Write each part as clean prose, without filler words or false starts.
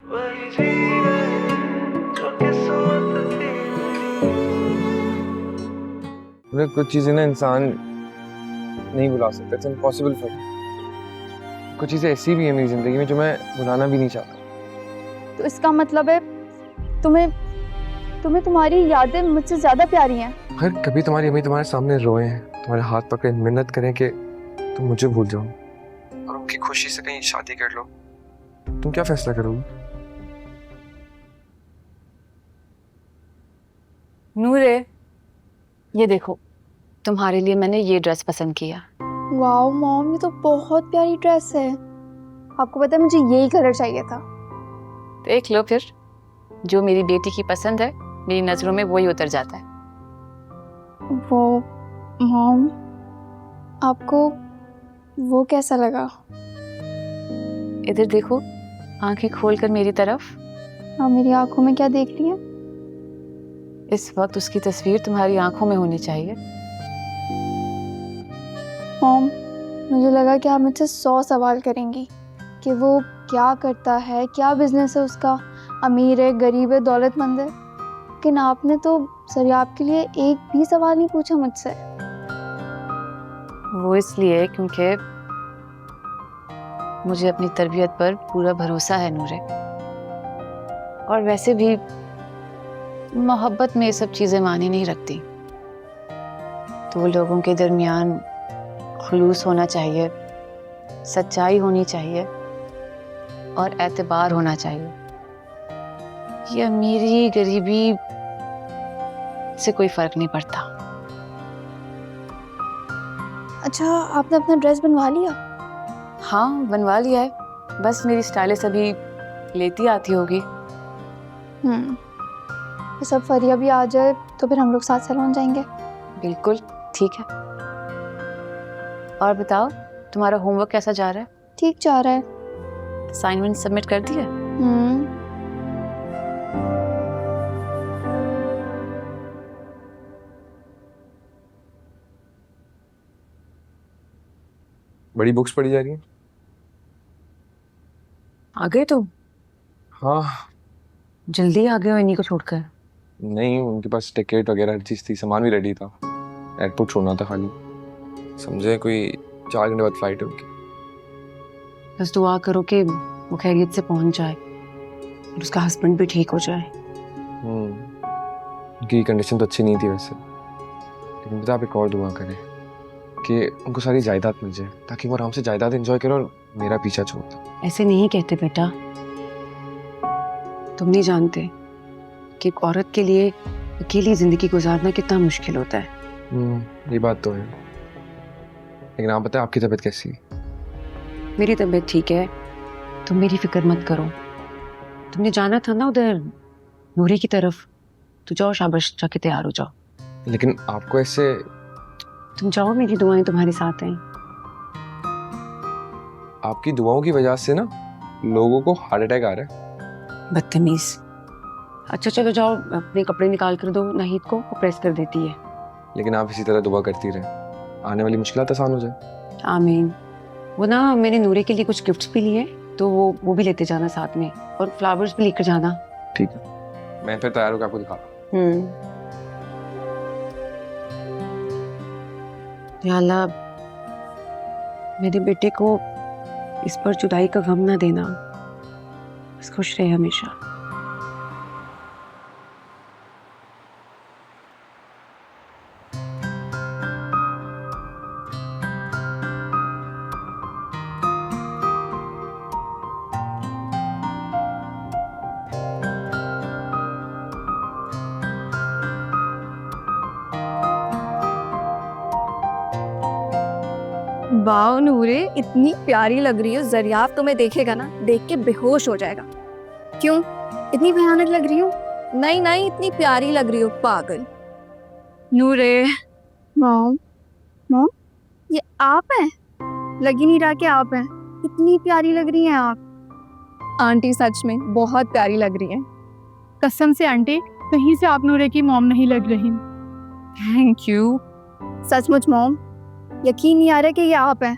वही जी रहे जो किस्मत थी मेरी। कुछ चीजें ना इंसान नहीं भुला सकता, इट्स इम्पॉसिबल फॉर हिम। कुछ चीजें ऐसी भी है मेरी जिंदगी में जो मैं भुलाना भी नहीं चाहता। तो इसका मतलब है तुम्हें तुम्हें तुम्हारी यादें मुझसे ज्यादा प्यारी हैं। अगर कभी तुम्हारी अम्मी तुम्हारे सामने रोए हैं, तुम्हारे हाथ पकड़े मिन्नत करें कि तुम मुझे भूल जाओ और उनकी खुशी से कहीं शादी कर लो, तुम क्या फैसला करोगे? नूरे, ये देखो, तुम्हारे लिए मैंने ये ड्रेस पसंद किया। वाओ मॉम, ये तो बहुत प्यारी ड्रेस है। आपको पता है मुझे यही कलर चाहिए था। देख लो फिर, जो मेरी बेटी की पसंद है मेरी नजरों में वही उतर जाता है। वो मॉम, आपको वो कैसा लगा? इधर देखो, आंखें खोलकर मेरी तरफ। आप मेरी आंखों में क्या देख रही हैं? इस वक्त उसकी तस्वीर तुम्हारी आंखों में होनी चाहिए। मॉम, मुझे लगा कि आप मुझसे 100 सवाल करेंगी कि वो क्या करता है, क्या बिजनेस है उसका, अमीर है, गरीब है, दौलतमंद है। लेकिन आपने तो सर आपके लिए एक भी सवाल नहीं पूछा मुझसे। वो इसलिए क्योंकि मुझे अपनी तरबियत पर पूरा भरोसा है नूरे। और वैसे भी मोहब्बत में ये सब चीजें मायने नहीं रखती। तो लोगों के दरमियान खुलूस होना चाहिए, सच्चाई होनी चाहिए और एतबार होना चाहिए। ये अमीरी गरीबी से कोई फर्क नहीं पड़ता। अच्छा, आपने अपना ड्रेस बनवा लिया? हाँ, बनवा लिया है। बस मेरी स्टाइलिस्ट अभी लेती आती होगी। तो सब फरिया भी आ जाए तो फिर हम लोग साथ सैलून जाएंगे। बिल्कुल ठीक है। और बताओ, तुम्हारा होमवर्क कैसा जा रहा है? ठीक जा रहा है। असाइनमेंट सबमिट कर दिया? बड़ी बुक्स पढ़ी जा रही है? आ गए तुम? हाँ। जल्दी आ गए हो इन्हीं को छोड़कर। नहीं, उनके पास टिकट वगैरह हर चीज थी, सामान भी रेडी था, एयरपोर्ट छोड़ना था खाली। समझे, कोई 4 घंटे बाद फ्लाइट है उनकी। बस दुआ करो कि वो खैरियत से पहुंच जाए और उसका हस्बैंड भी ठीक हो जाए। उनकी कंडीशन तो अच्छी नहीं थी वैसे, लेकिन पता आप एक और दुआ करें कि उनको सारी जायदाद मिल जाए ताकि वो आराम से जायदाद एंजॉय करे और मेरा पीछा छोड़ दे। ऐसे नहीं कहते बेटा, तुम नहीं जानते कि एक औरत के लिए अकेली जिंदगी गुजारना कितना मुश्किल होता है। ये बात तो है, लेकिन आप बताएं आपकी तबीयत कैसी है? मेरी तबीयत ठीक है, तुम मेरी फिक्र मत करो। तुमने जाना था ना उधर नूरी की तरफ, तो जाओ, शाबाश, जाके तैयार हो जाओ। लेकिन आपको ऐसे, तुम जाओ, मेरी दुआएं तुम्हारे साथ हैं। आपकी दुआओं की वजह से ना लोगों को हार्ट अटैक आ रहा है। बदतमीज। अच्छा चलो जाओ, अपने कपड़े निकाल कर दो नाहिद को, वो प्रेस कर देती है। लेकिन आप इसी तरह दुआ करती रहे, आने वाली मुश्किलात आसान हो जाए। आमीन। वो ना मैंने नूरे के लिए कुछ गिफ्ट्स भी लिए, तो वो भी लेते जाना साथ में, और फ्लावर्स भी लेकर जाना। ठीक है, मैं फिर तैयार होकर आपको दिखा रहा हूँ। या अल्लाह, मेरे बेटे को इस पर जुदाई का गम ना देना, बस खुश रहे हमेशा। वाह नूरे, इतनी प्यारी लग रही हो। जरियाफ तुम्हें देखेगा ना, देख के बेहोश हो जाएगा। क्यों, इतनी भयानक लग रही हो? नहीं नहीं, इतनी प्यारी लग रही हो, पागल। नूरे, मॉम, मॉम, ये आप हैं? लग ही नहीं रहा कि आप हैं। इतनी प्यारी लग रही हैं आप। आंटी सच में बहुत प्यारी लग रही हैं। कसम से आंटी, कहीं से आप नूरे की मॉम नहीं लग रही। Thank you. सचमुच मॉम, यकीन नहीं आ रहा कि ये आप हैं।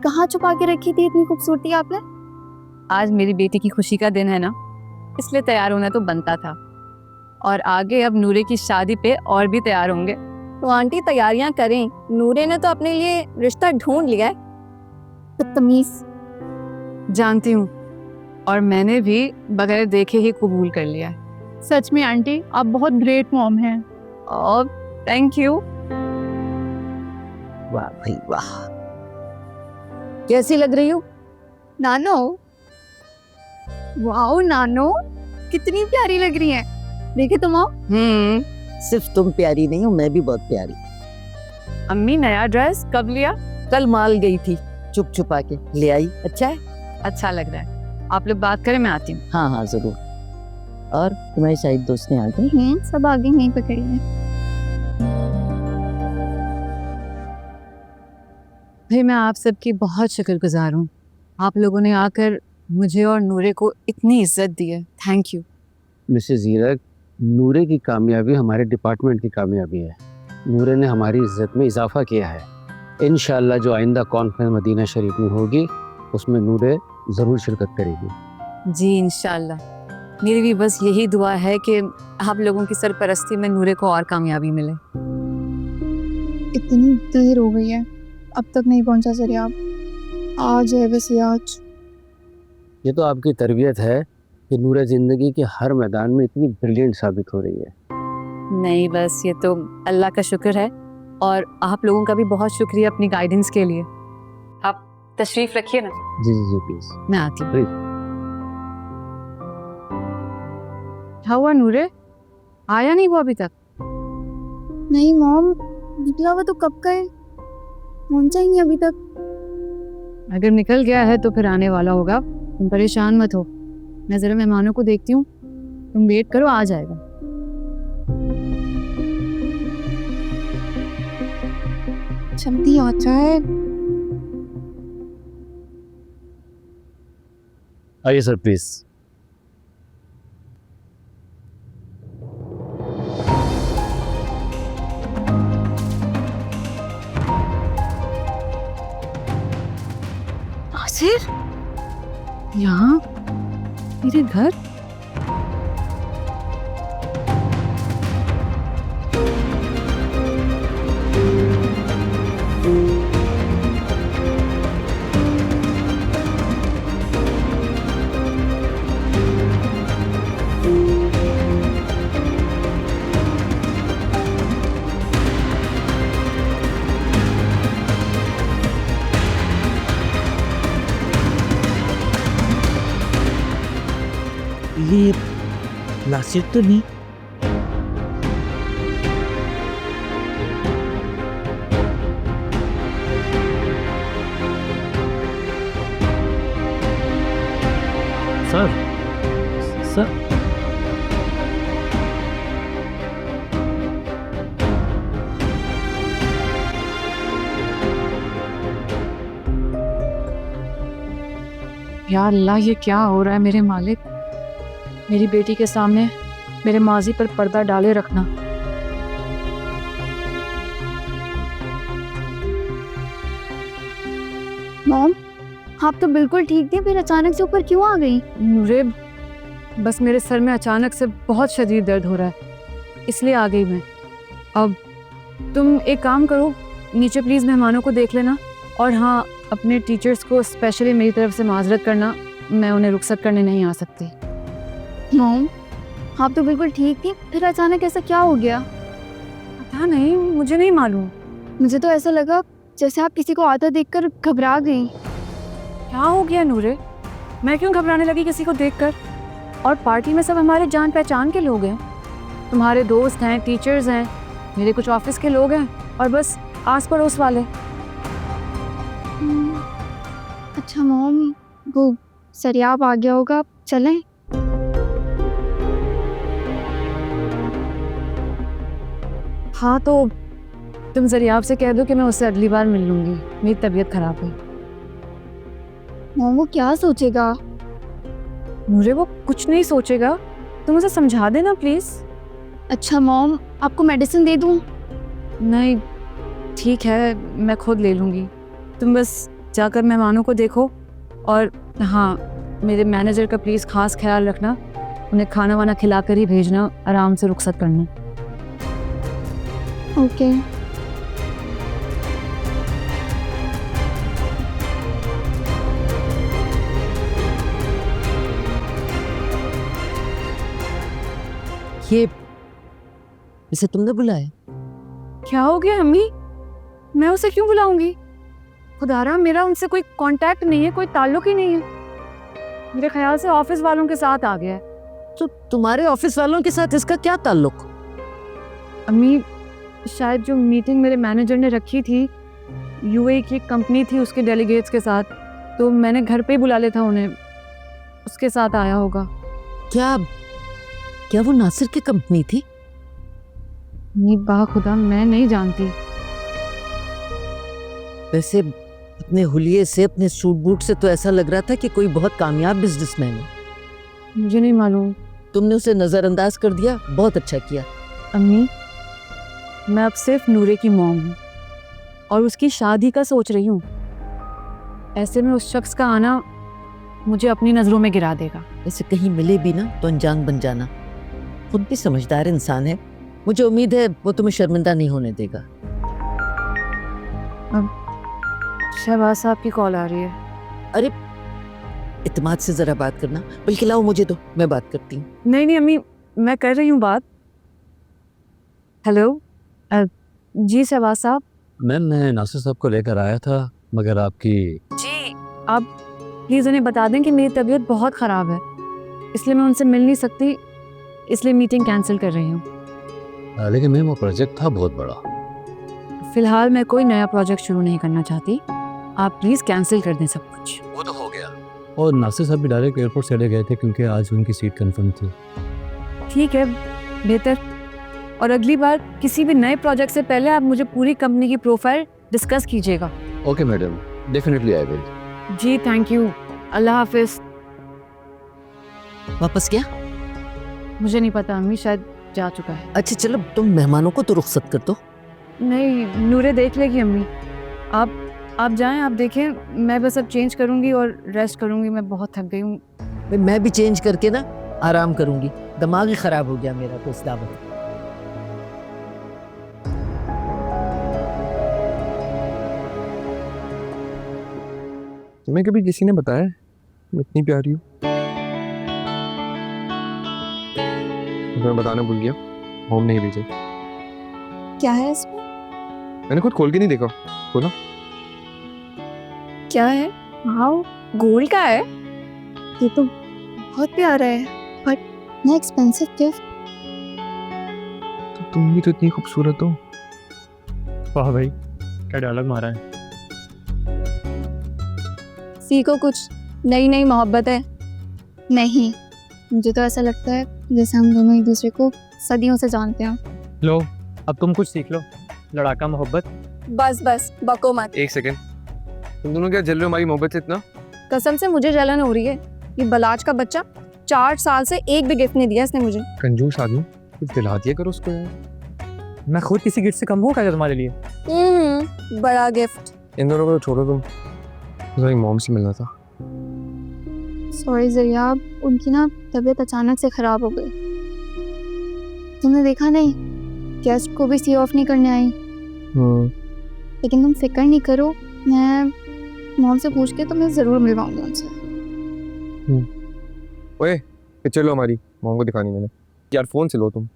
कहाँ छुपा के रखी थी इतनी खूबसूरती आपने? आज मेरी बेटी की खुशी का दिन है ना, इसलिए तैयार होना तो बनता था। और आगे अब नूरे की शादी पे और भी तैयार होंगे। तो आंटी तैयारियां करें, नूरे ने तो अपने लिए रिश्ता ढूंढ लिया है। बदतमीज। जानती हूँ, और मैंने भी बगैर देखे ही कबूल कर लिया है। सच में आंटी आप बहुत ग्रेट मॉम हैं। और थैंक यू। वाह भाई वाह, कैसी लग रही हो? नानो, वाओ नानो, कितनी प्यारी लग रही है। देखे तुम आओ। सिर्फ तुम प्यारी नहीं हो, मैं भी बहुत प्यारी। अम्मी नया ड्रेस कब लिया? कल माल गई थी, चुप छुपा के ले आई। अच्छा है? अच्छा लग रहा है। आप लोग बात करें, मैं आती हूँ। हाँ हाँ जरूर। और तुम्हारी शायद दोस्त ने आ गई? सब आगे नहीं पकड़ी है। भाई मैं आप सबकी बहुत शुक्रगुजार हूँ। आप लोगों ने आकर मुझे और नूरे को इतनी इज्जत दी है। Thank you. मिसेस हीरक, नूरे की कामयाबी हमारे डिपार्टमेंट की कामयाबी है। नूरे ने हमारी इज्जत में इजाफा किया है। इंशाल्लाह जो आइंदा कॉन्फ्रेंस मदीना शरीफ में होगी उसमें नूरे ज़रूर शिरकत करेगी। जी इंशाल्लाह। मेरी भी बस यही दुआ है कि आप लोगों की सरपरस्ती में नूरे को और कामयाबी मिले। इतनी देर हो गई है, अब तक नहीं पहुंचा जरियाब। आज है वैसे आज। ये तो आपकी तरबियत है कि नूरे ज़िंदगी के हर मैदान में इतनी ब्रिलियंट साबित हो रही है। नहीं बस ये तो अल्लाह का शुक्र है, और आप लोगों का भी बहुत शुक्रिया अपनी गाइडेंस के लिए। आप तशरीफ रखिए ना। जी जी जी प्लीज़। मैं आती हूँ। प्लीज। क्या हुआ नूरे, आया नहीं वो अभी तक? नहीं मॉम, निकला हुआ तो कब का है, पहुंचा ही नहीं अभी तक। अगर निकल गया है तो फिर आने वाला होगा। तुम परेशान मत हो, मैं जरा मेहमानों को देखती हूँ, तुम वेट करो, आ जाएगा। जल्दी आ जाए। आइए सर प्लीज़। नासिर, यहाँ मेरे घर? ये नासिर तो नहीं? सर सर या अल्लाह, ये क्या हो रहा है मेरे मालिक। मेरी बेटी के सामने मेरे माजी पर पर्दा डाले रखना। मॉम, आप तो बिल्कुल ठीक थे, फिर अचानक से ऊपर क्यों आ गई? नूरे, बस मेरे सर में अचानक से बहुत शदीद दर्द हो रहा है, इसलिए आ गई मैं। अब तुम एक काम करो, नीचे प्लीज़ मेहमानों को देख लेना, और हाँ अपने टीचर्स को स्पेशली मेरी तरफ से माजरत करना, मैं उन्हें रुखसत करने नहीं आ सकती। मॉम, आप तो बिल्कुल ठीक थी, फिर अचानक ऐसा क्या हो गया? पता नहीं, मुझे नहीं मालूम। मुझे तो ऐसा लगा जैसे आप किसी को आता देखकर घबरा गई। क्या हो गया नूरे? मैं क्यों घबराने लगी किसी को देखकर? और पार्टी में सब हमारे जान पहचान के लोग हैं, तुम्हारे दोस्त हैं, टीचर्स हैं, मेरे कुछ ऑफिस के लोग हैं, और बस आस पड़ोस वाले। अच्छा मॉम, वो सरियाब आ गया होगा, चलें? हाँ तो तुम जरियाब से कह दो कि मैं उससे अगली बार मिल लूंगी, मेरी तबीयत खराब है। मॉम वो क्या सोचेगा? नूरे वो कुछ नहीं सोचेगा, तुम उसे समझा देना प्लीज। अच्छा मॉम, आपको मेडिसिन दे दूं? नहीं ठीक है, मैं खुद ले लूंगी। तुम बस जाकर मेहमानों को देखो, और हाँ मेरे मैनेजर का प्लीज़ खास ख्याल रखना, उन्हें खाना वाना खिला कर ही भेजना, आराम से रुखसत करना। ओके। ये इसे तुमने बुलाया? क्या हो गया अम्मी? मैं उसे क्यों बुलाऊंगी? खुदारा, मेरा उनसे कोई कांटेक्ट नहीं है, कोई ताल्लुक ही नहीं है। मेरे ख्याल से ऑफिस वालों के साथ आ गया है। तो तुम्हारे ऑफिस वालों के साथ इसका क्या ताल्लुक? अम्मी, शायद जो मीटिंग मेरे मैनेजर ने रखी थी, यूएई की एक कंपनी थी उसके डेलीगेट्स के साथ, तो मैंने घर पे ही बुला लिया था उन्हें, उसके साथ आया होगा। क्या क्या वो नासिर की कंपनी थी? अम्मी खुदा, मैं नहीं जानती। वैसे अपने हुलिये से, अपने सूट बूट से तो ऐसा लग रहा था कि कोई बहुत कामयाब बिजनेसमैन है। मुझे नहीं मालूम। तुमने उसे नजरअंदाज कर दिया, बहुत अच्छा किया। अम्मी, मैं अब सिर्फ नूरे की मॉम हूँ और उसकी शादी का सोच रही हूँ। ऐसे में उस शख्स का आना मुझे अपनी नज़रों में गिरा देगा। ऐसे कहीं मिले भी ना तो अनजान बन जाना। खुद भी समझदार इंसान है, मुझे उम्मीद है वो तुम्हें शर्मिंदा नहीं होने देगा। शहबाज साहब की कॉल आ रही है। अरे इत्मीनान से जरा बात करना, बल्कि लाओ मुझे दो, मैं बात करती हूँ। नहीं नहीं अम्मी, मैं कर रही हूँ बात। हेलो, जी शहबाज साहब। मैम, मैं नासिर साहब को लेकर आया था, मगर आपकी... जी, आप प्लीज़ उन्हें बता दें कि मेरी तबीयत बहुत ख़राब है, इसलिए मैं उनसे मिल नहीं सकती, इसलिए मीटिंग कैंसिल कर रही हूँ। लेकिन मैम, वो प्रोजेक्ट था बहुत बड़ा। फ़िलहाल मैं कोई नया प्रोजेक्ट शुरू नहीं करना चाहती, आप प्लीज़ कैंसिल कर दें सब कुछ। वो तो हो गया। और नासिर साहब भी डायरेक्ट एयरपोर्ट चले गए थे क्योंकि आज उनकी सीट कंफर्म थी। ठीक है, बेहतर। और अगली बार किसी भी नए प्रोजेक्ट से पहले आप मुझे पूरी कंपनी की प्रोफाइल डिस्कस कीजिएगा। Okay madam, definitely I will. जी थैंक यू, अल्लाह हाफिज। वापस क्या? मुझे नहीं पता अम्मी, शायद जा चुका है। अच्छा चलो, तुम मेहमानों को तो रुखसत कर दो। नहीं, नूरे देख लेगी अम्मी। आप जाएं, आप देखें, मैं बस अब चेंज करूंगी और रेस्ट करूंगी, मैं बहुत थक गई हूँ। मैं भी चेंज करके ना आराम करूंगी, दिमाग ही खराब हो गया मेरा तो इस दावत। तुम्हें कभी किसी ने बताया मैं इतनी प्यारी हूँ? मैं बताना भूल गया, होम नहीं भेजे। क्या है इसमें? मैंने खुद खोल के नहीं देखा। खोलो। क्या है? वाओ, गोल्ड का है। ये तो बहुत प्यारा है। इतना एक्सपेंसिव गिफ्ट। तो तुम भी तो इतनी खूबसूरत हो। वाह भाई, क्या डायलॉग मारा है। सीखो कुछ, नई नई मोहब्बत है। नहीं, मुझे तो ऐसा लगता है जैसे हम दोनों एक दूसरे को सदियों से जानते हैं। लो, अब तुम कुछ सीख लो। लड़ाका मोहब्बत। बस बस बको मत। एक सेकंड, तुम दोनों क्या जल रहे हो हमारी मोहब्बत से इतना? कसम से मुझे जलन हो रही है। ये बलाज का बच्चा 4 साल से एक भी गिफ्ट नहीं दिया इसने मुझे। कंजूस आदमी, कुछ दिला दिया करो उसको यार। मैं खुद किसी गिफ्ट से कम हूँ क्या तुम्हारे लिए? बड़ा गिफ्ट। इन दोनों को तो छोड़ो, तुम मेरी मॉम से मिलना था। सॉरी जरिया, उनकी ना तबीयत अचानक से खराब हो गई। तुमने देखा नहीं, गेस्ट को भी सी ऑफ नहीं करने आई। लेकिन तुम फिक्र नहीं करो, मैं मॉम से पूछ के तुम्हें जरूर मिलवाऊंगी उनसे। ओए, पिक्चर लो हमारी, मॉम को दिखानी मैंने। यार फोन से लो तुम।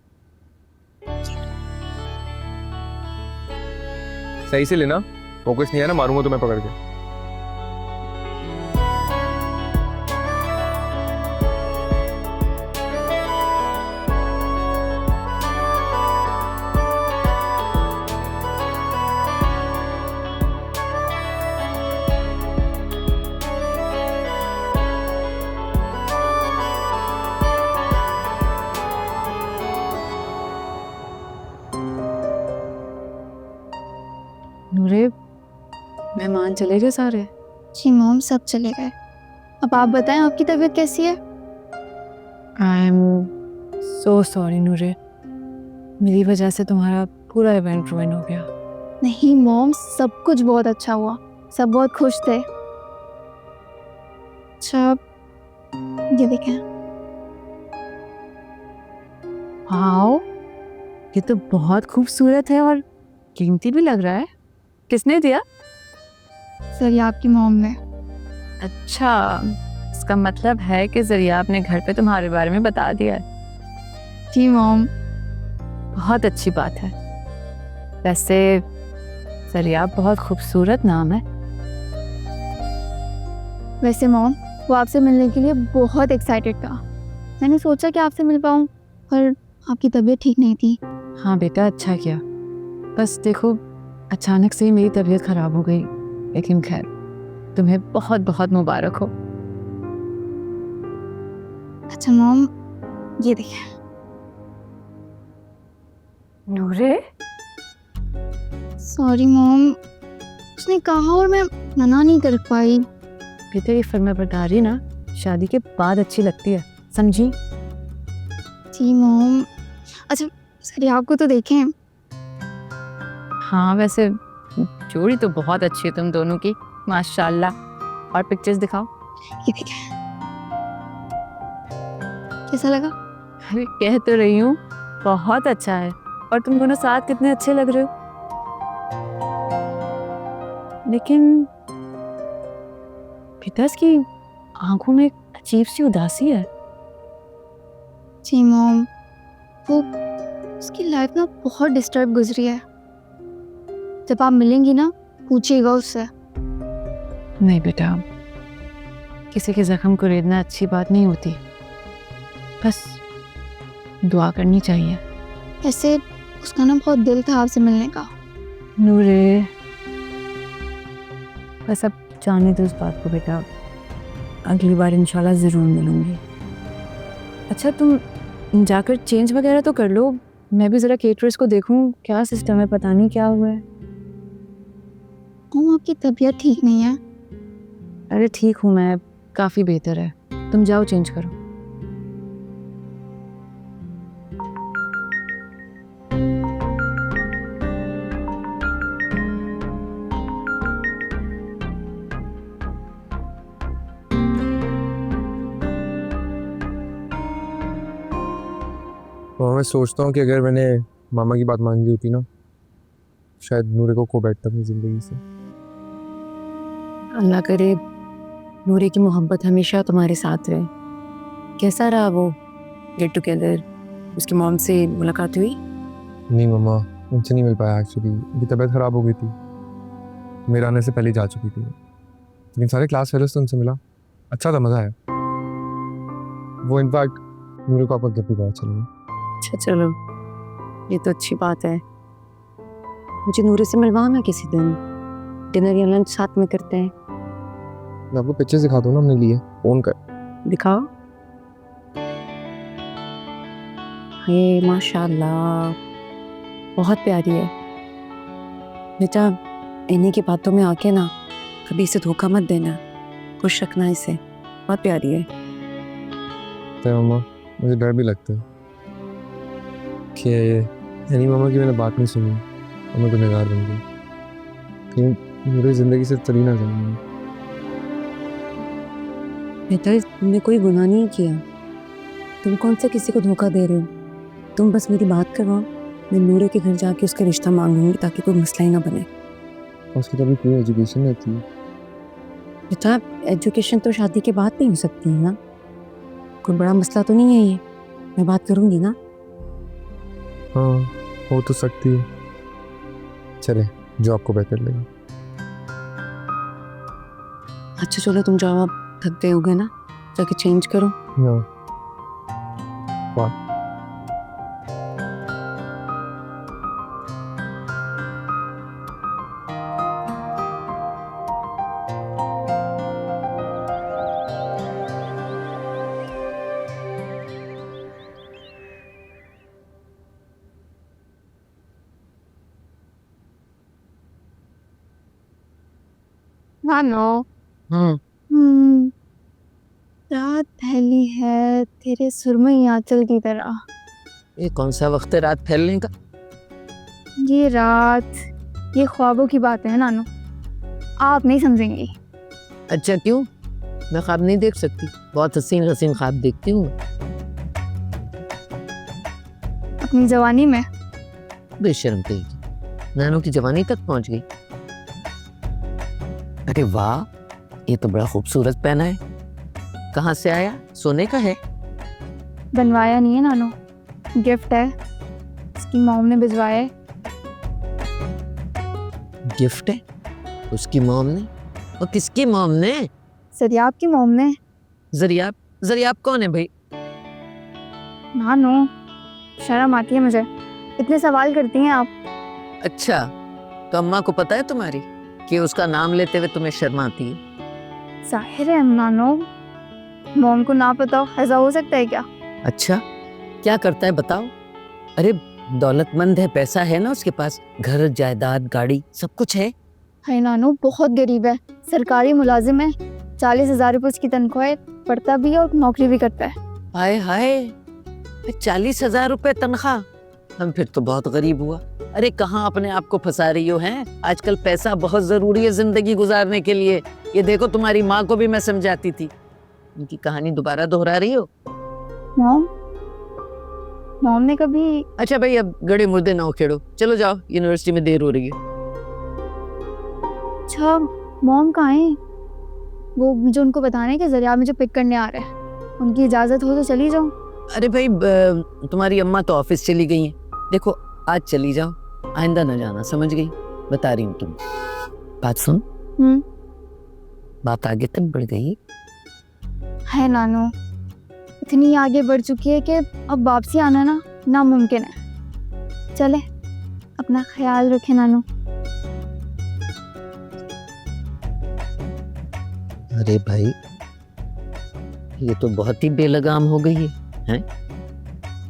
सही से लेना, फोकस नहीं है ना, मारूंगा तुम्हें पकड़ के। नूरे, मेहमान चले गए सारे? जी मॉम, सब चले गए। अब आप बताएं, आपकी तबीयत कैसी है? आई एम सो सॉरी नूरे, मेरी वजह से तुम्हारा पूरा इवेंट रुइन हो गया। नहीं मॉम, सब कुछ बहुत अच्छा हुआ, सब बहुत खुश थे। अच्छा, ये देखें। वाओ, ये तो बहुत खूबसूरत है और कीमती भी लग रहा है। किसने दिया? सर ये आपकी मॉम ने। अच्छा, इसका मतलब है कि जरिया ने घर पे तुम्हारे बारे में बता दिया है। जी मॉम। बहुत अच्छी बात है। वैसे जरिया बहुत खूबसूरत नाम है। वैसे मॉम वो आपसे मिलने के लिए बहुत एक्साइटेड था। मैंने सोचा कि आपसे मिल पाऊँ, पर आपकी तबीयत ठीक नहीं थी। हाँ बेटा, अच्छा किया। बस देखो, अचानक से ही मेरी तबीयत खराब हो गई, लेकिन खैर तुम्हें बहुत बहुत मुबारक हो। अच्छा मॉम, ये देखिए। नूरे, सॉरी मॉम, उसने कहा और मैं मना नहीं कर पाई। बेटा ये फर्माबरदारी ना शादी के बाद अच्छी लगती है, समझी? जी मॉम। अच्छा सर आपको तो देखें। हाँ वैसे जोड़ी तो बहुत अच्छी है तुम दोनों की, माशाल्लाह। और पिक्चर्स दिखाओ। ये देखिए, कैसा लगा? अरे कह तो रही हूँ, बहुत अच्छा है। और तुम दोनों साथ कितने अच्छे लग रहे हो। लेकिन बेटा इसकी आंखों में एक अजीब सी उदासी है। जी मॉम, वो उसकी लाइफ ना बहुत डिस्टर्ब गुजरी है। जब आप मिलेंगी ना, पूछिएगा उससे। नहीं बेटा, किसी के जख्म को रेदना अच्छी बात नहीं होती, बस दुआ करनी चाहिए। ऐसे उसका ना बहुत दिल था आपसे मिलने का। नूरे, बस अब जाने दो उस बात को बेटा, अगली बार इंशाल्लाह ज़रूर मिलूंगी। अच्छा तुम जाकर चेंज वगैरह तो कर लो, मैं भी ज़रा केटरर्स को देखूं क्या सिस्टम है, पता नहीं क्या हुआ है। मॉम आपकी तबीयत ठीक नहीं है। अरे ठीक हूँ मैं, काफ़ी बेहतर है। तुम जाओ चेंज करो। तो मैं सोचता हूँ कि अगर मैंने मामा की बात मान ली होती ना, शायद नूरे को खो बैठता अपनी ज़िंदगी से। अल्लाह करे नूरे की मोहब्बत हमेशा तुम्हारे साथ रहे। कैसा रहा वो गेट टुगेदर? उसकी मॉम से मुलाकात हुई? नहीं मामा, उनसे नहीं मिल पाया एक्चुअली, उनकी तबीयत ख़राब हो गई थी, मेरे आने से पहले ही जा चुकी थी। लेकिन सारे क्लास फेलोज से उनसे मिला, अच्छा था, मज़ा आया। वो इनफैक्ट नूरे को आपका गिफ्ट भी पता चला। अच्छा चलो, ये तो अच्छी बात है। मुझे नूरे से मिलवाना किसी दिन, डिनर या लंच साथ में करते हैं। मैं आपको पिक्चर्स दिखा दूँ ना हमने लिए, फ़ोन कर। दिखाओ। ये माशाल्लाह बहुत प्यारी है। बेटा इन्हीं की बातों में आके ना कभी इसे धोखा मत देना, खुश रखना इसे, बहुत प्यारी है। तो मामा मुझे डर भी लगता है कि यानी मामा की मैंने बात नहीं सुनी और मैं गुनहगार बन गई, कहीं मेरी ज़िंदगी से चली ना जाए। बेटा तुमने कोई गुनाह नहीं किया, तुम कौन से किसी को धोखा दे रहे हो? तुम बस मेरी बात करवाओ, मैं नूरे के घर जाके उसका रिश्ता मांगूंगी ताकि कोई मसला ही ना बने। उसकी तो अभी पूरी एजुकेशन रहती है। बेटा एजुकेशन तो शादी के बाद नहीं हो सकती है ना, कोई बड़ा मसला तो नहीं है ये, मैं बात करूंगी ना। हाँ हो तो सकती है, चले जो आपको बेहतर लगे। अच्छा चलो तुम जाओ, आप थक गए होगे ना, जाके चेंज करो। हाँ बात। मानो। रात फैली है तेरे सुरमई आंचल की तरह। ये कौन सा वक्त है रात फैलने का? ये रात, ये ख्वाबों की बात है नानू, आप नहीं समझेंगी। अच्छा क्यों? मैं ख्वाब नहीं देख सकती? बहुत हसीन हसीन ख्वाब देखती हूँ। अपनी जवानी में। बेशर्म कहेगी, नैनो की जवानी तक पहुंच गई। अरे वाह, ये तो बड़ा खूबसूरत पहना है। कहाँ से आया? सोने का है? बनवाया नहीं है नानो, गिफ्ट है, इसकी मॉम ने भिजवाया है। गिफ्ट है? उसकी मॉम ने? और किसकी मॉम ने? सरियाब की मॉम ने। जरियाब? जरियाब कौन है भाई? नानो, शर्म आती है मुझे, इतने सवाल करती हैं आप। अच्छा, तो अम्मा को पता है तुम्हारी कि उसका नाम लेते हुए तुम्हें शर्म आती है? जाहिर है नानो, मॉम को ना पता हो, ऐसा हो सकता है क्या? अच्छा, क्या करता है बताओ? अरे दौलतमंद है, पैसा है ना उसके पास, घर जायदाद गाड़ी सब कुछ है। है नानो, बहुत गरीब है, सरकारी मुलाजिम है, 40,000 रुपये उसकी तनख्वाह है, पढ़ता भी है और नौकरी भी करता है। हाय हाय, 40,000 रुपए तनख्वाह? हम फिर तो बहुत गरीब हुआ। अरे कहाँ अपने आप को फंसा रही हो हैं? आजकल पैसा बहुत जरूरी है जिंदगी गुजारने के लिए। ये देखो, तुम्हारी माँ को भी मैं समझाती थी, उनकी कहानी दोबारा दोहरा रही हो। मॉम, मॉम ने कभी। अच्छा भाई, अब गड़े मुर्दे ना उखेड़ो, चलो जाओ, यूनिवर्सिटी में देर हो रही है। अच्छा, मॉम कहाँ है? वो मुझे उनको बताने के जरिया मुझे पिक करने आ रहे हैं, उनकी इजाजत हो तो चली जाऊं। अरे भाई, तुम्हारी अम्मा तो ऑफिस चली गई हैं। देखो, आज चली जाओ, आइंदा न जाना, समझ गई? बता रही हूँ तुम। बात सुन। बात आगे तक बढ़ गई है नानो, इतनी आगे बढ़ चुकी है कि अब वापसी आना ना नामुमकिन है। चले, अपना ख्याल रखे नानो। अरे भाई, ये तो बहुत ही बेलगाम हो गई है, हैं?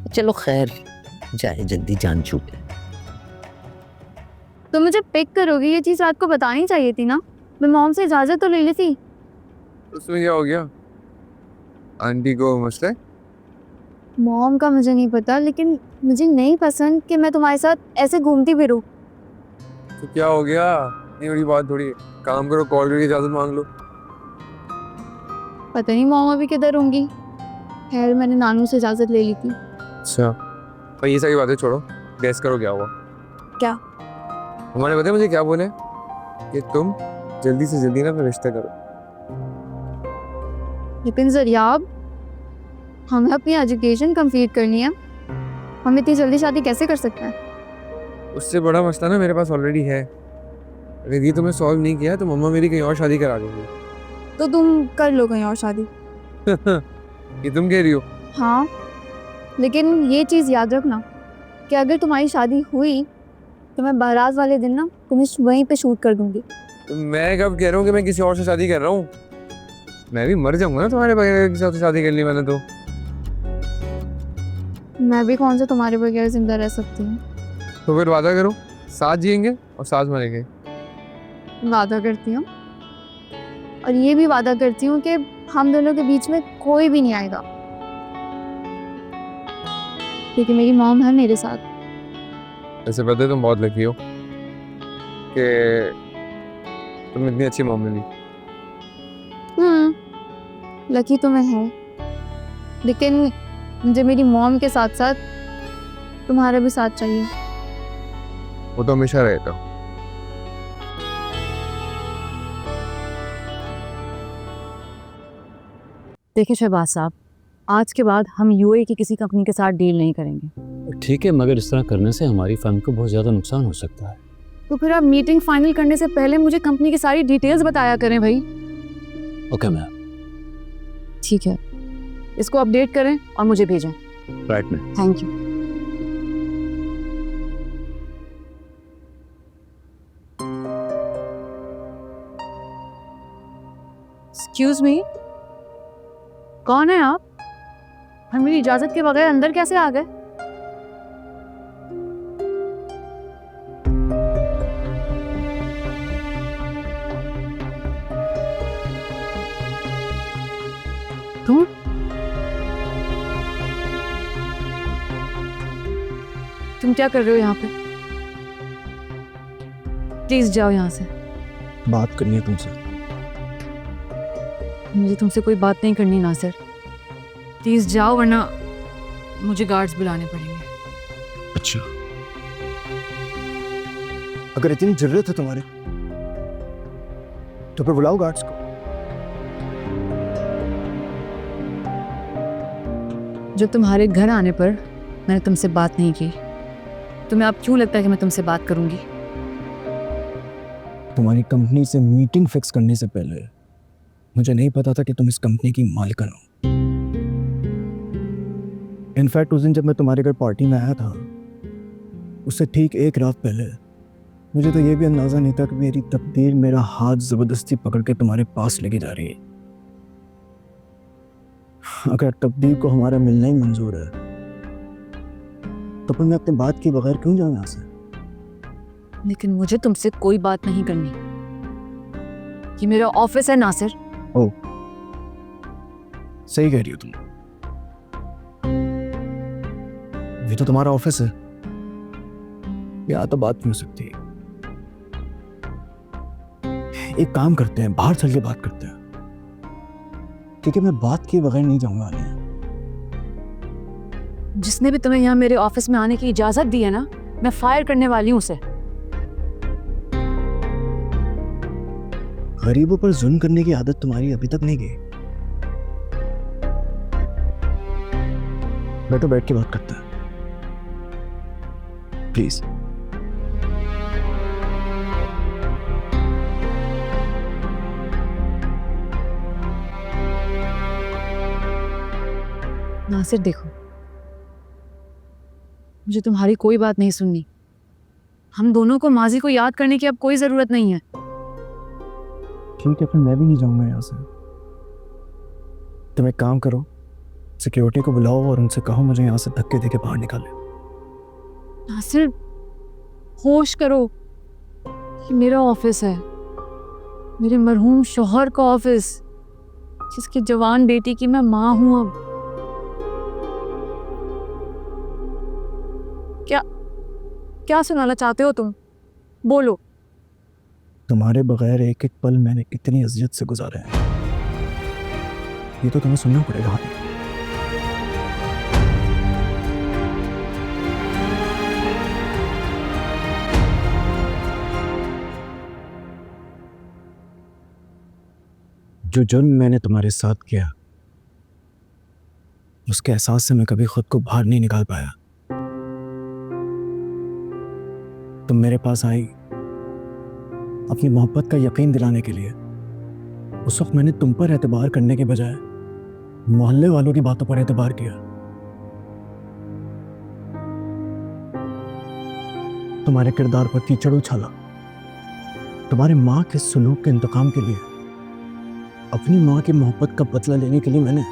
चलो खैर, जाए जल्दी, जान छूटे। तो मुझे पिक करोगे, ये चीज़ रात को बतानी चाहिए थी ना, मैं मॉम से इजाज़त तो ले ली थी। उसमें क्या हो गया? आंटी को मसला है? मॉम का मुझे नहीं पता, लेकिन मुझे नहीं पसंद कि मैं तुम्हारे साथ ऐसे घूमती फिरूं। तो क्या हो गया? इतनी बड़ी बात थोड़ी है। काम करो, कॉल करके इजाजत मांग लो। पता नहीं मॉम अभी किधर होंगी। खैर, मैंने नानू से इजाज़त ले ली थी। अच्छा, पर ये सारी बातें छोड़ो, गैस करो क्या हुआ। क्या? हमारे पता है मुझे क्या बोले कि तुम जल्दी से जल्दी ना फिर रिश्ता करो। लेकिन जरियाब, हमें अपनी एजुकेशन कंप्लीट करनी है, हम इतनी जल्दी शादी कैसे कर सकते हैं? उससे बड़ा मसला ना मेरे पास ऑलरेडी है। अगर ये तुम्हें सॉल्व नहीं किया तो मम्मा मेरी कहीं और शादी करा देंगी। तो तुम कर लो कहीं और शादी। ये तुम कह रही हो? हाँ, लेकिन ये चीज़ याद रखना कि अगर तुम्हारी शादी हुई तो मैं बारात वाले दिन ना तुम्हें वहीं पे शूट कर दूंगी। तो मैं कब कह रहा हूँ कि मैं किसी और से शादी कर रहा हूँ? मैं भी मर जाऊंगा ना तुम्हारे बगैर, किसी और से शादी कर ली मैंने तो। मैं भी कौन सा तुम्हारे बगैर जिंदा रह सकती हूँ? तो फिर वादा करो, साथ जिएंगे और साथ मरेंगे। वादा करती हूँ, और ये भी वादा करती हूँ कि हम दोनों के बीच में कोई भी नहीं आएगा, क्योंकि मेरी मॉम है मेरे साथ। ऐसे पता है तुम बहुत लकी हो कि तुम इतनी अच्छी मॉम मिली। लकी तो मैं हूँ, लेकिन मुझे मेरी मॉम के साथ साथ तुम्हारा भी साथ चाहिए। वो तो हमेशा रहेगा। देखिए शहबाज साहब, आज के बाद हम यूएई की किसी कंपनी के साथ डील नहीं करेंगे। ठीक है, मगर इस तरह करने से हमारी फर्म को बहुत ज़्यादा नुकसान हो सकता है। तो फिर आप मीटिंग फाइनल करने से पहले मुझे कंपनी की सारी डिटेल्स बताया करें भाई। Okay ma'am. ठीक है, इसको अपडेट करें और मुझे भेजें। Right ma'am. Thank you. Excuse me, कौन है आप? और मेरी इजाजत के बगैर अंदर कैसे आ गए? तुम? तुम क्या कर रहे हो यहाँ पे? प्लीज जाओ यहाँ से। बात करनी है तुमसे। मुझे तुमसे कोई बात नहीं करनी नासिर, प्लीज जाओ, वरना मुझे गार्ड्स बुलाने पड़ेंगे। अच्छा, अगर इतनी जरूरत है तुम्हारी तो फिर बुलाओ गार्ड्स को। जब तुम्हारे घर आने पर मैंने तुमसे बात नहीं की, तुम्हें अब क्यों लगता है कि मैं तुमसे बात करूंगी? तुम्हारी कंपनी से मीटिंग फिक्स करने से पहले मुझे नहीं पता था कि तुम इस कंपनी की मालिकन हो। इनफैक्ट उस दिन जब मैं तुम्हारे घर पार्टी में आया था, उससे ठीक एक रात पहले मुझे तो ये भी अंदाज़ा नहीं था कि मेरी तकदीर मेरा हाथ ज़बरदस्ती पकड़ के तुम्हारे पास लेके जा रही है। अगर तकदीर को हमारा मिलना ही मंजूर है तो फिर मैं अपनी बात के बगैर क्यों जाऊँ यहाँ से? लेकिन मुझे तुमसे कोई बात नहीं करनी। ये मेरा ऑफिस है नासिर। ओ, सही कह रही हो तुम। ये तो तुम्हारा ऑफिस है, यहाँ तो बात नहीं हो सकती। एक काम करते हैं, बाहर चल के बात करते हैं, क्योंकि मैं बात किए बगैर नहीं जाऊंगा। जिसने भी तुम्हें यहाँ मेरे ऑफिस में आने की इजाजत दी है ना, मैं फायर करने वाली हूँ उसे। गरीबों पर जुल्म करने की आदत तुम्हारी अभी तक नहीं गई। बैठो, बैठ के बात करते हैं प्लीज। नासिर देखो, मुझे तुम्हारी कोई बात नहीं सुननी। हम दोनों को माजी को याद करने की अब कोई जरूरत नहीं है। ठीक है, फिर मैं भी नहीं जाऊंगा यहाँ से। तुम एक काम करो, सिक्योरिटी को बुलाओ और उनसे कहो मुझे यहाँ से धक्के देके बाहर निकाले। नासिर, होश करो, ये मेरा ऑफिस है, मेरे मरहूम शौहर का ऑफिस, जिसकी जवान बेटी की मैं माँ हूं। अब क्या सुनाना चाहते हो तुम? बोलो। तुम्हारे बगैर एक एक पल मैंने इतनी अजियत से गुजारा है, ये तो तुम्हें सुनना पड़ेगा। जो जुर्म मैंने तुम्हारे साथ किया, उसके एहसास से मैं कभी खुद को बाहर नहीं निकाल पाया। तुम मेरे पास आई अपनी मोहब्बत का यकीन दिलाने के लिए। उस वक्त मैंने तुम पर एतबार करने के बजाय मोहल्ले वालों की बातों पर एतबार किया। तुम्हारे किरदार पर कीचड़ उछाला। तुम्हारी माँ के सलूक के इंतकाम के लिए, अपनी माँ की मोहब्बत का बदला लेने के लिए मैंने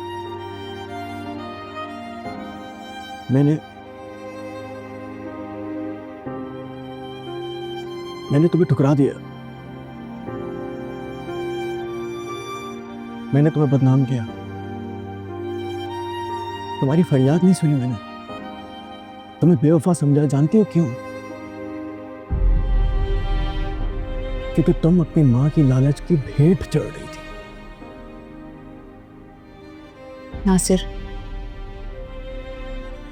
तुम्हें ठुकरा दिया। मैंने तुम्हें बदनाम किया। तुम्हारी फरियाद नहीं सुनी मैंने, तुम्हें बेवफा समझा। जानती हो क्यों? क्योंकि तुम अपनी माँ की लालच की भेंट चढ़ रही थी। नासिर,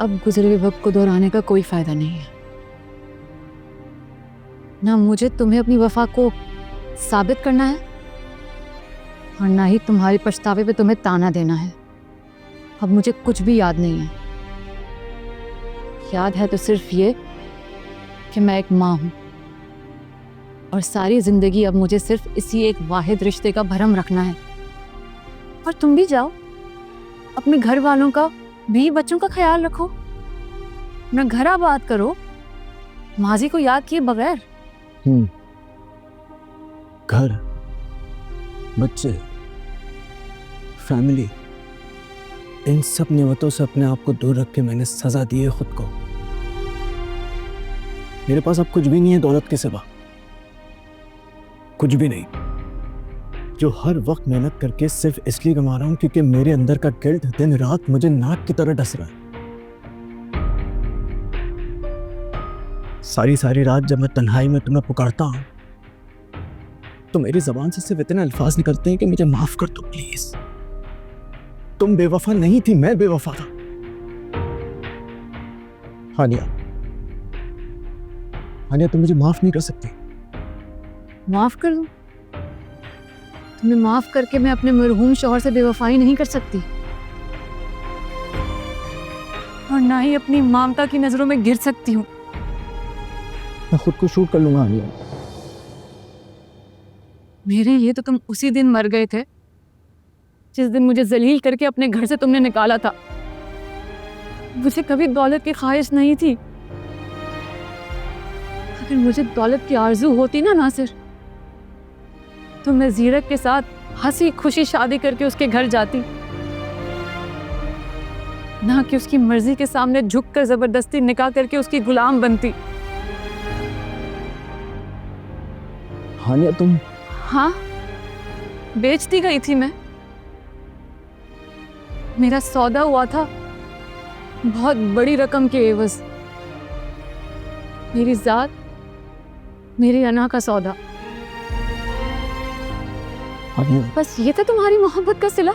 अब गुजरे हुए वक्त को दोहराने का कोई फायदा नहीं है। ना मुझे तुम्हें अपनी वफा को साबित करना है और ना ही तुम्हारे पछतावे पे तुम्हें ताना देना है। अब मुझे कुछ भी याद नहीं है। याद है तो सिर्फ ये कि मैं एक माँ हूँ और सारी जिंदगी अब मुझे सिर्फ इसी एक वाहिद रिश्ते का भरम रखना है। और तुम भी जाओ, अपने घर वालों का भी, बच्चों का ख्याल रखो, अपना घर आबाद करो, माजी को याद किए बगैर। घर, बच्चे, फैमिली, इन सब नेमतों से अपने आप को दूर रख के मैंने सजा दी है खुद को। मेरे पास अब कुछ भी नहीं है दौलत के सिवा, कुछ भी नहीं, जो हर वक्त मेहनत करके सिर्फ इसलिए कमा रहा हूं क्योंकि मेरे अंदर का गिल्ट दिन रात मुझे नाक की तरह डस रहा है। सारी सारी रात जब मैं तन्हाई में तुम्हें पुकारता हूं तो मेरी जबान से सिर्फ इतने अल्फाज निकलते हैं कि मुझे माफ कर दो प्लीज। तुम बेवफा नहीं थी, मैं बेवफा था। हानिया, हानिया तुम मुझे माफ नहीं कर सकती। माफ कर दूं? तुम्हें माफ करके मैं अपने मरहूम शौहर से बेवफाई नहीं कर सकती, और ना ही अपनी ममता की नजरों में गिर सकती हूँ। मैं खुद को शूट कर लूंगा हानिया। मेरे लिए तो तुम उसी दिन मर गए थे जिस दिन मुझे जलील करके अपने घर से तुमने निकाला था। मुझे कभी दौलत की ख्वाहिश नहीं थी। अगर मुझे दौलत की आरजू होती ना नासिर, तो मैं जीरक के साथ हंसी खुशी शादी करके उसके घर जाती, ना कि उसकी मर्जी के सामने झुककर जबरदस्ती निकाह करके उसकी गुलाम बनती। हानिया तुम हाँ, बेचती गई थी मैं। मेरा सौदा हुआ था बहुत बड़ी रकम के एवज। मेरी जात, मेरी अना का सौदा। हानिया बस ये था तुम्हारी मोहब्बत का सिला।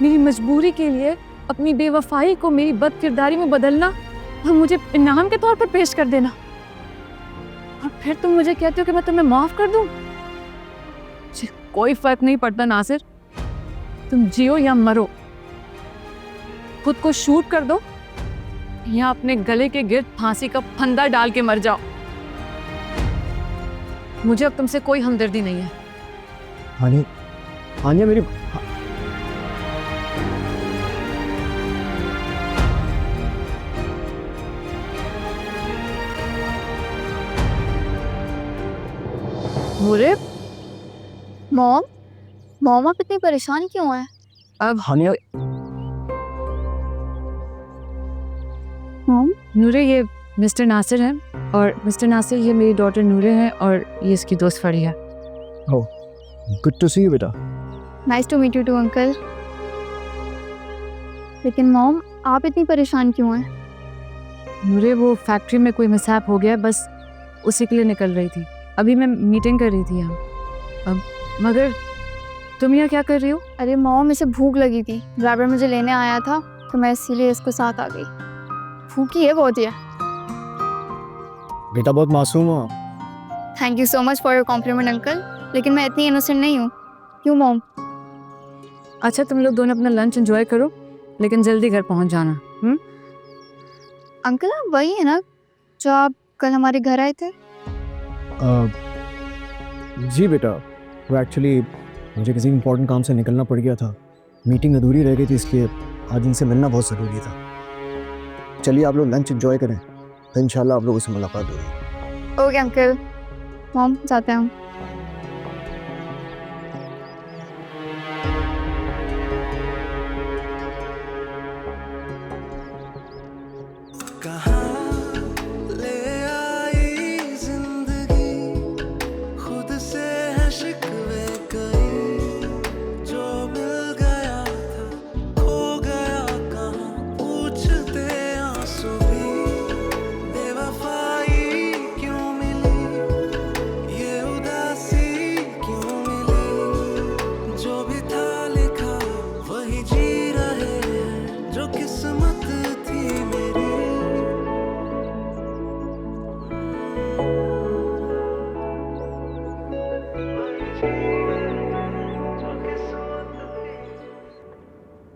मेरी मजबूरी के लिए अपनी बेवफाई को मेरी बद किरदारी में बदलना और मुझे इनाम के तौर पर पेश कर देना, और फिर तुम मुझे कहते हो कि मैं तुम्हें माफ कर दूं। मुझे कोई फर्क नहीं पड़ता नासिर, तुम जियो या मरो, खुद को शूट कर दो या अपने गले के गिर्द फांसी का फंदा डाल के मर जाओ। मुझे अब तुमसे कोई हमदर्दी नहीं है। हानिया, हानिया मेरी मुरे, मॉम, मॉम आप इतनी परेशान क्यों हैं? अब हानिया मॉम, नूरे ये मिस्टर नासिर हैं, और मिस्टर नासिर ये मेरी डॉटर नूरे हैं, और ये इसकी दोस्त Fariya. Good to see you बेटा। Nice to meet you too uncle. लेकिन मॉम आप इतनी परेशान क्यों हैं? नूरे वो फैक्ट्री में कोई मिसहैप हो गया, बस उसी के लिए निकल रही थी। अभी मैं मीटिंग कर रही थी यहाँ। अब मगर तुम यहाँ क्या कर रही हो? अरे मॉम इसे भूख लगी थी, ड्राइवर मुझे लेने आया था तो मैं इसीलिए इसको साथ आ गई। भूखी है बहुत ये। बेटा बहुत मासूम हो। Thank you so much for your compliment uncle, लेकिन मैं इतनी इनोसेंट नहीं हूँ। क्यों मॉम? अच्छा, तुम लोग दोनों अपना लंच एंजॉय करो, लेकिन जल्दी घर पहुँच जाना। अंकल आप वही है ना जो आप कल हमारे घर आए थे? जी बेटा, वो एक्चुअली मुझे किसी इम्पोर्टेंट काम से निकलना पड़ गया था। मीटिंग अधूरी रह गई थी, इसलिए आज इनसे मिलना बहुत ज़रूरी था। चलिए आप लोग लंच एंजॉय करें, तो इंशाल्लाह आप लोगों से मुलाकात होगी। Okay uncle. मॉम जाते हैं हम।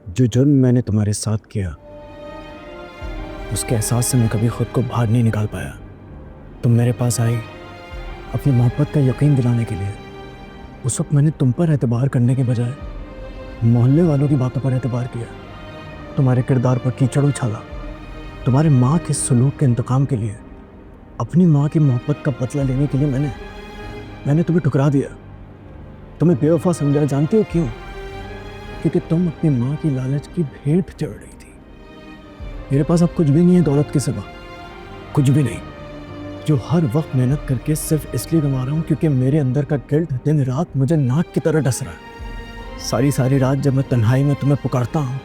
जो जुर्म मैंने तुम्हारे साथ किया, उसके एहसास से मैं कभी खुद को बाहर नहीं निकाल पाया। तुम मेरे पास आई अपनी मोहब्बत का यकीन दिलाने के लिए। उस वक्त मैंने तुम पर एतबार करने के बजाय मोहल्ले वालों की बातों पर एतबार किया। तुम्हारे किरदार पर कीचड़ उछाला। तुम्हारे माँ के सलूक के इंतकाम के लिए, अपनी माँ की मोहब्बत का बदला लेने के लिए मैंने तुम्हें ठुकरा दिया। तुम्हें बेवफा समझा। जानती हो क्यों? क्योंकि तुम अपनी माँ की लालच की भेड़ पे चढ़ रही थी। मेरे पास अब कुछ भी नहीं है दौलत के सिवा, कुछ भी नहीं, जो हर वक्त मेहनत करके सिर्फ इसलिए कमा रहा हूँ क्योंकि मेरे अंदर का गिल्ट दिन रात मुझे नाक की तरह डस रहा है। सारी रात जब मैं तन्हाई में तुम्हें पुकारता हूँ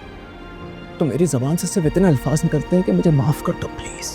तो मेरी ज़बान से सिर्फ इतने अल्फाज निकलते हैं कि मुझे माफ़ कर दो प्लीज़।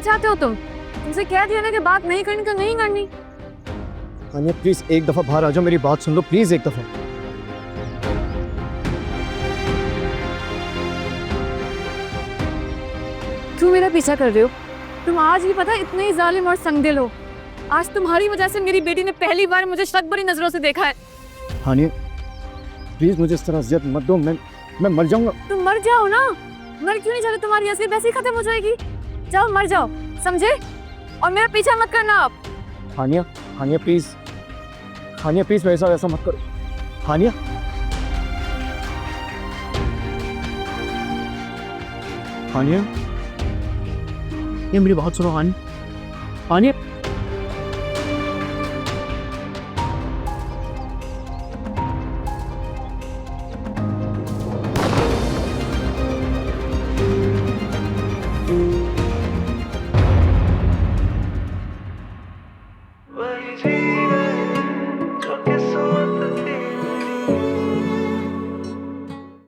चाहते हो तुमसे कह दिया ना कि बात नहीं करनी तो नहीं करनी। हानिया प्लीज एक दफा बाहर आ जाओ, मेरी बात सुन लो प्लीज एक दफा। क्यों मेरा पीछा कर रहे हो? तुम आज भी पता इतने ही जालिम और संगदिल हो। आज तुम्हारी वजह से मेरी बेटी ने पहली बार मुझे शक भरी नजरों से देखा है। हानिया प्लीज मुझे इस तरह अजियत मत दो, मैं मर जाऊंगा। तुम मर जाओ ना, मर क्यों नहीं जाते? तुम्हारी असली वैसे ही खत्म हो जाएगी। जाओ मर जाओ, समझे? और मेरा पीछा मत करना आप। हानिया हानिया प्लीज, हानिया प्लीज वैसा वैसा मत करो। हानिया हानिया ये मेरी बात सुनो। हानिया